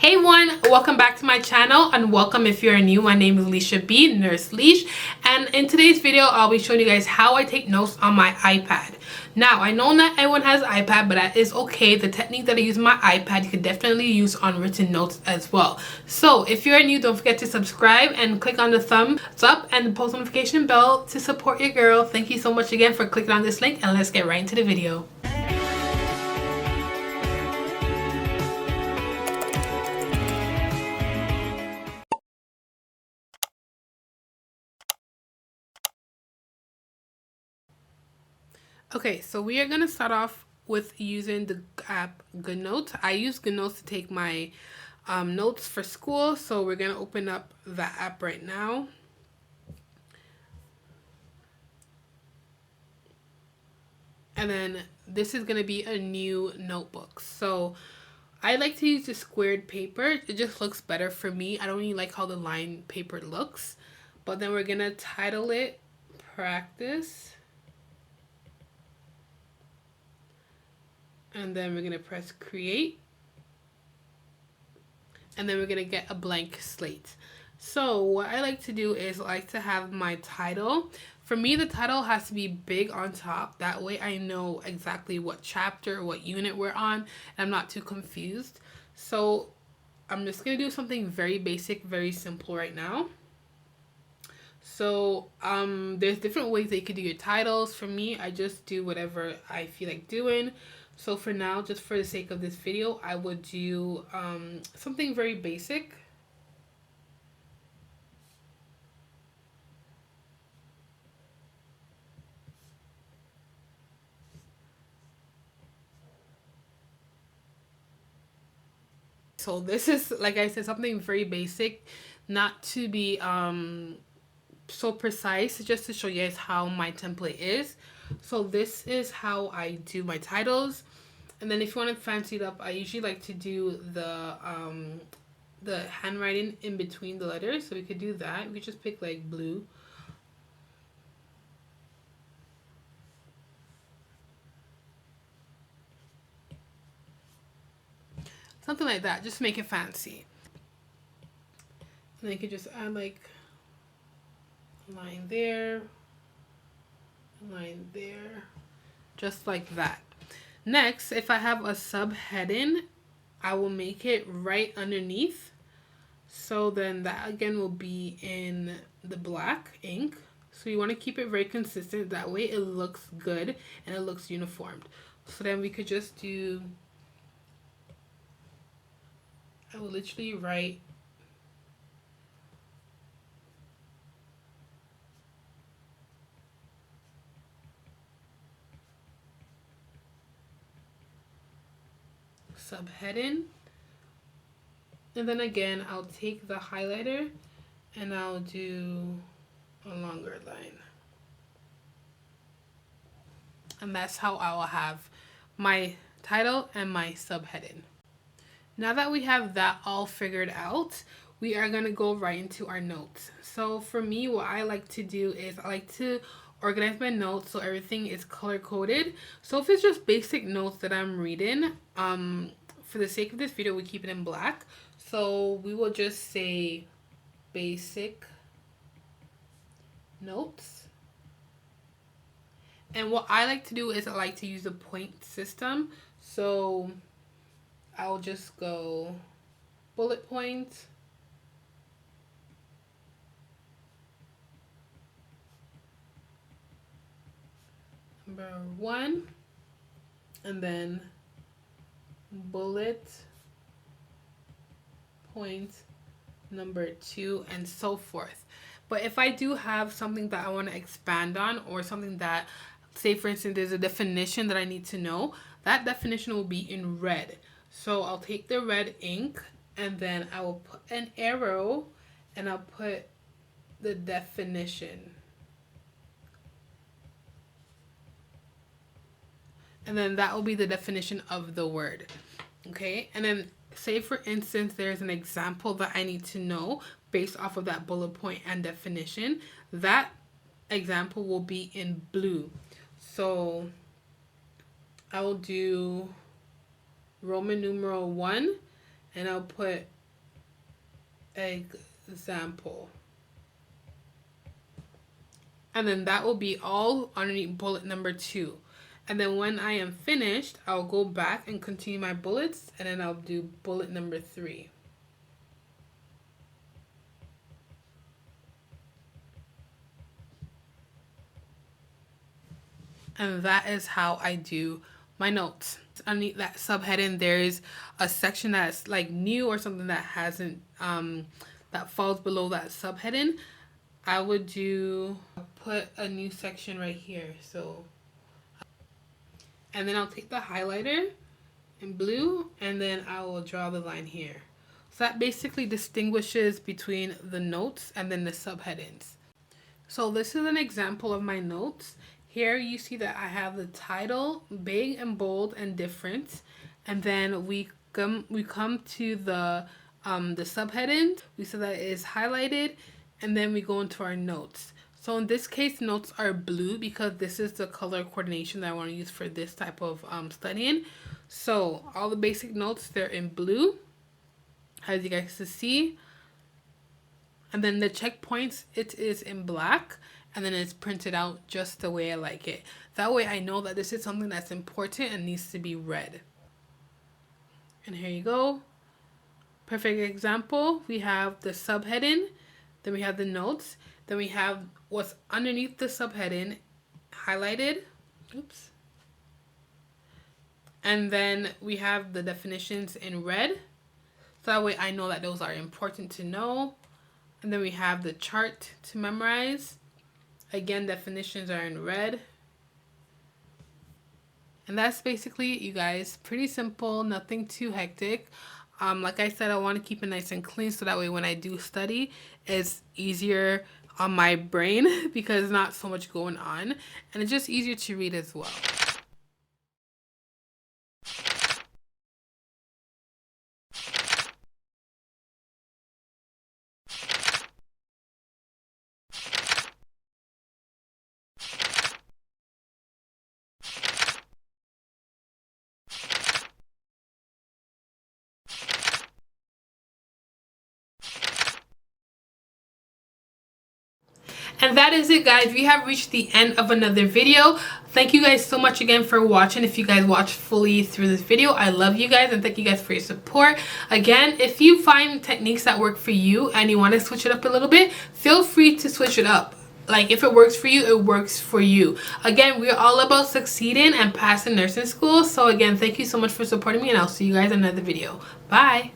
Hey everyone, welcome back to my channel, and welcome if you're new. My name is Leisha B, Nurse Leash, and in today's video I'll be showing you guys how I take notes on my iPad. Now I know not everyone has iPad, but that is okay. The technique that I use on my iPad you can definitely use on written notes as well. So if you're new, don't forget to subscribe and click on the thumbs up and the post notification bell to support your girl. Thank you so much again for clicking on this link, and let's get right into the video. Okay, so we are going to start off with using the app GoodNotes. I use GoodNotes to take my notes for school, so we're going to open up that app right now. And then this is going to be a new notebook. So I like to use the squared paper. It just looks better for me. I don't really like how the lined paper looks. But then we're going to title it Practice. And then we're going to press create. And then we're going to get a blank slate. So what I like to do is I like to have my title. For me, the title has to be big on top. That way I know exactly what chapter or what unit we're on. And I'm not too confused. So I'm just going to do something very basic, very simple right now. So there's different ways that you could do your titles. For me, I just do whatever I feel like doing. So for now, just for the sake of this video, I would do something very basic. So this is, like I said, something very basic, not to be so precise, just to show you guys how my template is. So this is how I do my titles. And then if you want to fancy it up, I usually like to do the handwriting in between the letters. So we could do that. We could just pick like blue. Something like that, just to make it fancy. And then you could just add like a line there, a line there, just like that. Next, if I have a subheading, I will make it right underneath. So then that again will be in the black ink. So you want to keep it very consistent. That way it looks good and it looks uniformed. So then we could just do, I will literally write subheading. And then again, I'll take the highlighter and I'll do a longer line. And that's how I will have my title and my subheading. Now that we have that all figured out, we are going to go right into our notes. So for me, what I like to do is I like to organize my notes so everything is color coded. So if it's just basic notes that I'm reading, for the sake of this video, we keep it in black. So we will just say basic notes. And what I like to do is I like to use the point system. So I'll just go bullet points. Number 1. And then bullet point number 2, and so forth. But if I do have something that I want to expand on, or something that, say for instance, there's a definition that I need to know, that definition will be in red. So I'll take the red ink and then I will put an arrow and I'll put the definition. And then that will be the definition of the word. Okay, and then say for instance there's an example that I need to know based off of that bullet point and definition. That example will be in blue. So I will do Roman numeral 1 and I'll put example. And then that will be all underneath bullet number 2. And then when I am finished, I'll go back and continue my bullets, and then I'll do bullet number 3. And that is how I do my notes. Underneath that subheading, there's a section that's like new or something that hasn't, that falls below that subheading. I would put a new section right here. So, and then I'll take the highlighter in blue, and then I will draw the line here. So that basically distinguishes between the notes and then the subheadings. So this is an example of my notes. Here you see that I have the title big and bold and different, and then we come to the subheading. We see that it is highlighted, and then we go into our notes. So in this case, notes are blue because this is the color coordination that I want to use for this type of studying. So all the basic notes, they're in blue, as you guys can see. And then the checkpoints, it is in black, and then it's printed out just the way I like it. That way I know that this is something that's important and needs to be read. And here you go. Perfect example. We have the subheading, then we have the notes, then we have what's underneath the subheading highlighted. Oops. And then we have the definitions in red. So that way I know that those are important to know. And then we have the chart to memorize. Again, definitions are in red. And that's basically it, you guys. Pretty simple, nothing too hectic. Like I said, I want to keep it nice and clean so that way when I do study, it's easier on my brain because there's not so much going on. And it's just easier to read as well. And that is it, guys. We have reached the end of another video. Thank you guys so much again for watching. If you guys watched fully through this video, I love you guys and thank you guys for your support. Again, if you find techniques that work for you and you want to switch it up a little bit, feel free to switch it up. Like, if it works for you, it works for you. Again, we're all about succeeding and passing nursing school. So again, thank you so much for supporting me, and I'll see you guys in another video. Bye.